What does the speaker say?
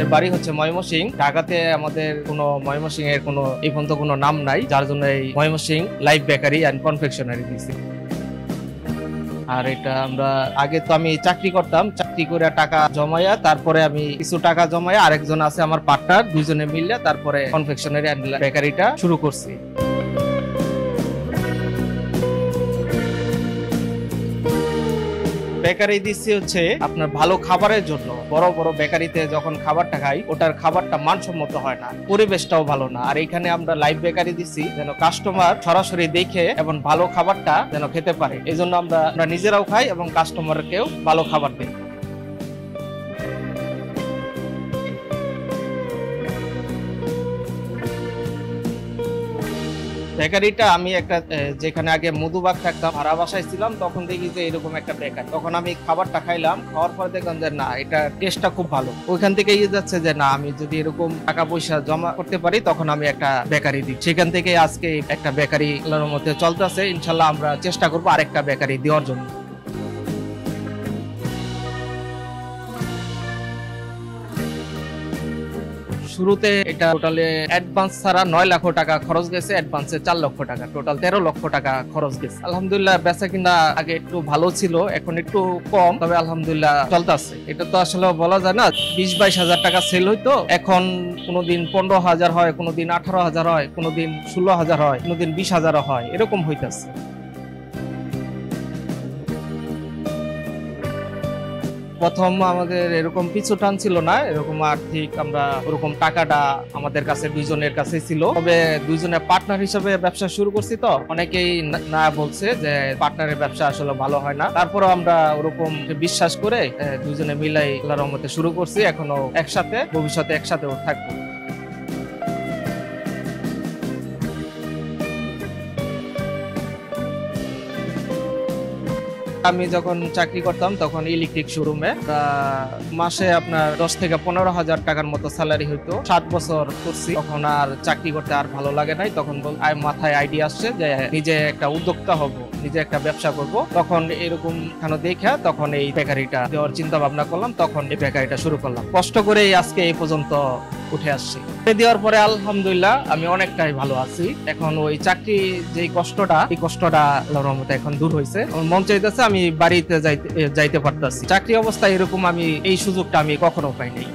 আমাদের বাড়ি হচ্ছে ময়মনসিংহ। ঢাকাতে আমাদের কোনো ময়মনসিংহ এর কোনো এই পর্যন্ত কোনো নাম নাই, যার জন্য এই Mymensingh life bakery and confectionery দিয়েছি। আর এটা আমরা আগে তো আমি চাকরি করতাম, চাকরি করে টাকা জমাইয়া তারপরে আমি কিছু টাকা জমাইয়া আরেকজন আছে আমার পার্টনার, দুইজনে মিলে তারপরে কনফেকশনারি অ্যান্ড বেকারিটা শুরু করছি। বেকারি দিচ্ছি হচ্ছে আপনার ভালো খাবারের জন্য। বড় বড় বেকারিতে যখন খাবারটা খাই, ওটার খাবারটা মানসম্মত হয় না, পরিবেশটাও ভালো না। আর এখানে আমরা লাইভ বেকারি দিচ্ছি যেন কাস্টমার সরাসরি দেখে এবং ভালো খাবারটা যেন খেতে পারে। এই জন্য আমরা নিজেরাও খাই এবং কাস্টমারকেও ভালো খাবার দিই। বেকারিটা আমি একটা যেখানে আগে মধুবাগ থাকতাম, ভাড়া বাসায় ছিলাম, তখন দেখি যে এরকম একটা বেকারি। তখন আমি খাবারটা খাইলাম, খাওয়ার পরে দেখলাম যে না, এটা টেস্টটা খুব ভালো। ওইখান থেকে যাচ্ছে যে না, আমি যদি এরকম টাকা পয়সা জমা করতে পারি তখন আমি একটা বেকারি দিই। সেখান থেকে আজকে একটা বেকারি আল্লাহর মধ্যে চলতেছে। ইনশাল্লাহ আমরা চেষ্টা করবো আরেকটা বেকারি দেওয়ার জন্য। শুরুতে এটা টোটালে অ্যাডভান্স ছাড়া 9 লাখ টাকা খরচ গেছে, অ্যাডভান্সে 4 লক্ষ টাকা, টোটাল 13 লক্ষ টাকা খরচ গেছে। আলহামদুলিল্লাহ বেচা কিনা আগে একটু ভালো ছিল, এখন একটু কম, তবে আলহামদুলিল্লাহ চলতেছে। এটা তো আসলে বলা যায় না, 20-22 হাজার টাকা সেল হইতো, এখন কোনোদিন 15,000 হয়, কোনোদিন 18,000 হয়, কোনোদিন 16,000 হয়, কোনোদিন 20,000 হয়, এরকম হইতেছে। প্রথম আমাদের এরকম পিছু টান ছিল না, এরকম আর্থিক আমরা ওরকম টাকাটা আমাদের কাছে দুইজনের কাছে ছিল। তবে দুইজনের পার্টনার হিসেবে ব্যবসা শুরু করছি, তো অনেকেই না বলছে যে পার্টনারের ব্যবসা আসলে ভালো হয় না। তারপরে আমরা ওরকম বিশ্বাস করে দুইজনে মিলাই আল্লাহর রহমতে শুরু করছি। এখনো একসাথে, ভবিষ্যতে একসাথেও থাকবো। আমি যখন চাকরি করতাম তখন ইলেকট্রিক শোরুমে মাসে আপনার 10 থেকে 15,000 টাকার মতো স্যালারি হইতো। 7 বছর করছি, তখন আর চাকরি করতে আর ভালো লাগে নাই। তখন মাথায় আইডিয়া আসছে যে নিজে একটা উদ্যোক্তা হব, নিজে একটা ব্যবসা করব। তখন এরকম কেন দেখা তখন এই বেকারিটা দেওয়ার চিন্তা ভাবনা করলাম, তখন এই বেকারিটা শুরু করলাম। কষ্ট করে আজকে এই পর্যন্ত উঠে আসছি। দেওয়ার পরে আলহামদুলিল্লাহ আমি অনেকটাই ভালো আছি। এখন ওই চাকরি যে কষ্টটা, এই কষ্টটা আল্লাহর রহমতে এখন দূর হয়েছে। মন চাইতেছে আমি বাড়িতে যাইতে পারতেছি। চাকরি অবস্থায় এরকম আমি এই সুযোগটা আমি কখনো পাই নাই।